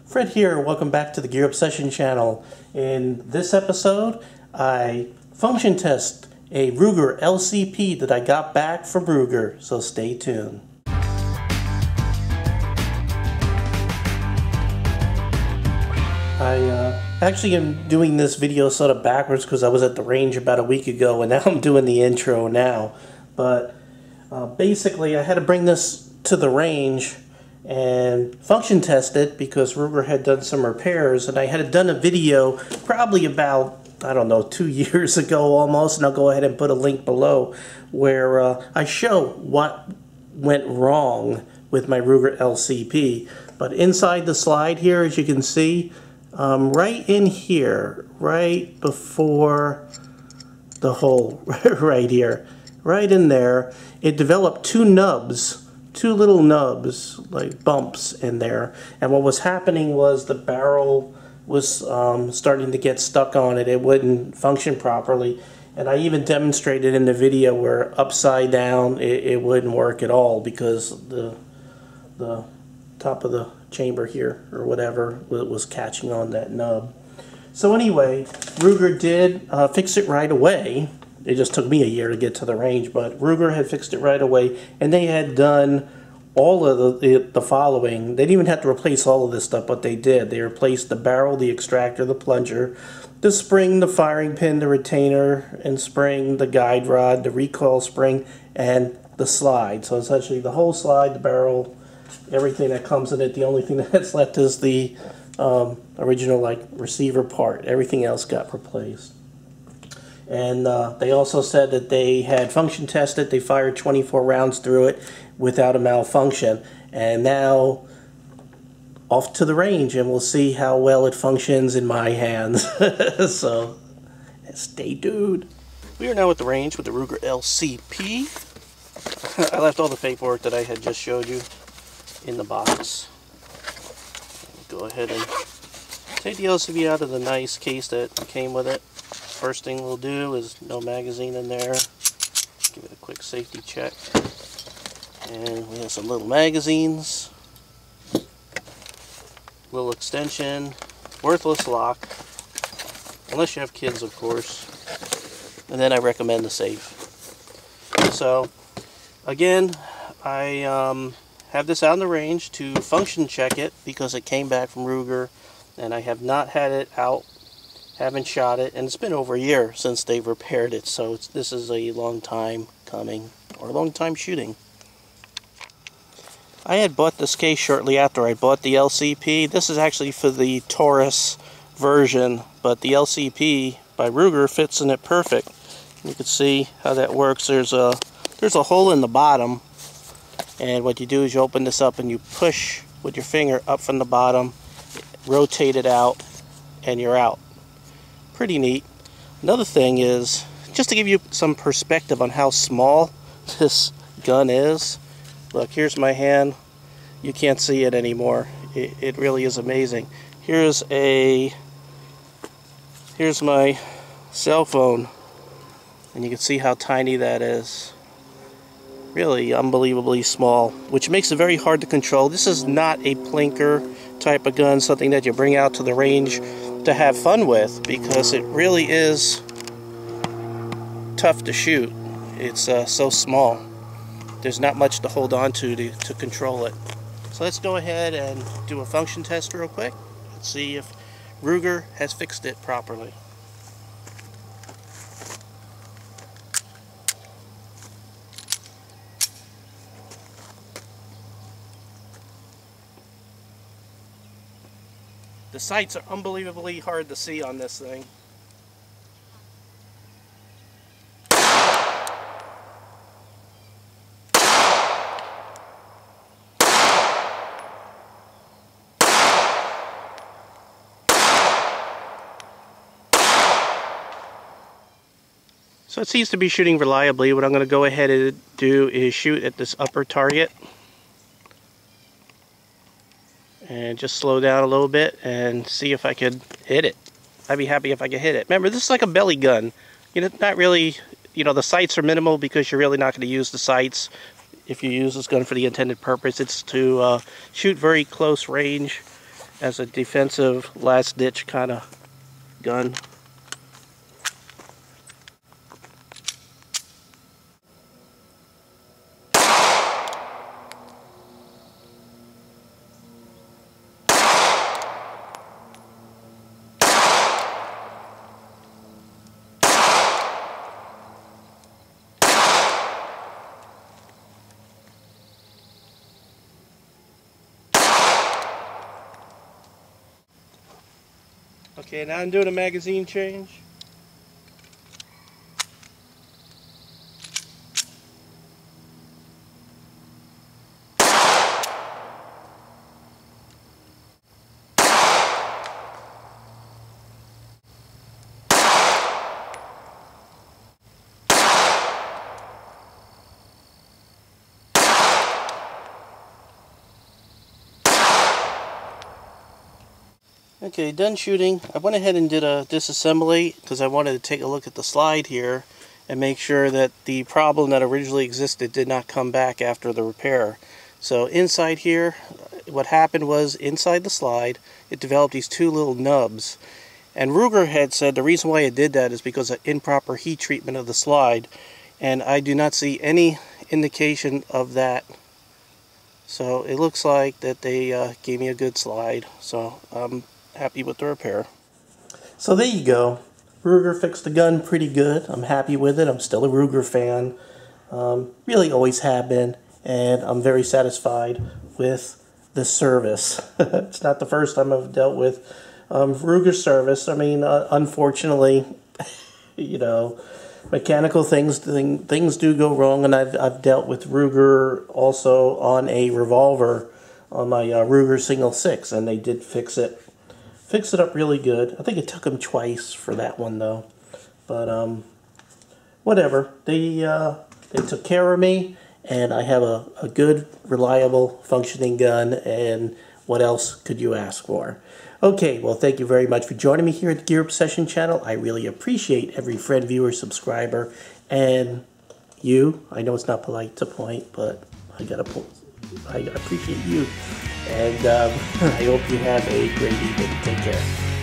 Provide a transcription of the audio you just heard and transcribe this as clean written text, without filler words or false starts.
Fred here, welcome back to the Gear Obsession channel. In this episode, I function test a Ruger LCP that I got back from Ruger, so stay tuned. I actually am doing this video sort of backwards because I was at the range about a week ago and now I'm doing the intro now. But basically I had to bring this to the range and function test it because Ruger had done some repairs, and I had done a video probably about, I don't know, 2 years ago almost, and I'll go ahead and put a link below where I show what went wrong with my Ruger LCP. But inside the slide here, as you can see, right in here, right before the hole, right here, right in there, it developed two little nubs, like bumps in there, and what was happening was the barrel was starting to get stuck on it. It wouldn't function properly, and I even demonstrated in the video where upside down it wouldn't work at all because the top of the chamber here or whatever was catching on that nub. So anyway, Ruger did fix it right away. It just took me a year to get to the range, but Ruger had fixed it right away, and they had done all of the following. They didn't even have to replace all of this stuff, but they did. They replaced the barrel, the extractor, the plunger, the spring, the firing pin, the retainer and spring, the guide rod, the recoil spring, and the slide. So essentially the whole slide, the barrel, everything that comes in it. The only thing that's left is the original receiver part. Everything else got replaced. And they also said that they had function tested. They fired 24 rounds through it without a malfunction. And now off to the range, and we'll see how well it functions in my hands. So stay tuned. We are now at the range with the Ruger LCP. I left all the paperwork that I had just showed you in the box. Go ahead and take the LCP out of the nice case that came with it. First thing we'll do is no magazine in there. Give it a quick safety check. And we have some little magazines. Little extension. Worthless lock. Unless you have kids, of course. And then I recommend the safe. So, again, I have this out in the range to function check it because it came back from Ruger. And I have not had it out. Haven't shot it, and it's been over a year since they've repaired it, so this is a long time coming, or a long time shooting. I had bought this case shortly after I bought the LCP. This is actually for the Taurus version, but the LCP by Ruger fits in it perfect. You can see how that works. There's a hole in the bottom, and what you do is you open this up and you push with your finger up from the bottom, rotate it out, and you're out. Pretty neat. Another thing is, just to give you some perspective on how small this gun is, look, here's my hand. You can't see it anymore. It really is amazing. Here's my cell phone, and you can see how tiny that is. Really unbelievably small, which makes it very hard to control. This is not a plinker type of gun, something that you bring out to the range to have fun with, because it really is tough to shoot. It's so small. There's not much to hold on to control it. So let's go ahead and do a function test real quick. Let's see if Ruger has fixed it properly. The sights are unbelievably hard to see on this thing. So it seems to be shooting reliably. What I'm going to go ahead and do is shoot at this upper target. And just slow down a little bit and see if I could hit it. I'd be happy if I could hit it. Remember, this is like a belly gun. You know, not really, you know, the sights are minimal because you're really not going to use the sights if you use this gun for the intended purpose. It's to shoot very close range as a defensive last-ditch kind of gun. Okay, now I'm doing a magazine change. Okay, done shooting. I went ahead and did a disassembly because I wanted to take a look at the slide here and make sure that the problem that originally existed did not come back after the repair. So inside here, what happened was inside the slide, it developed these two little nubs. And Ruger had said the reason why it did that is because of improper heat treatment of the slide. And I do not see any indication of that. So it looks like that they gave me a good slide. So happy with the repair. So there you go. Ruger fixed the gun pretty good. I'm happy with it. I'm still a Ruger fan. Really always have been. And I'm very satisfied with the service. It's not the first time I've dealt with Ruger service. I mean, unfortunately, you know, mechanical things do go wrong. And I've dealt with Ruger also on a revolver on my Ruger Single 6. And they did fix it up really good. I think it took them twice for that one though, but whatever. They took care of me, and I have a good, reliable, functioning gun. And what else could you ask for? Okay, well, thank you very much for joining me here at the Gear Obsession channel. I really appreciate every friend, viewer, subscriber, and you. I know it's not polite to point, but I appreciate you. And I hope you have a great evening. Take care.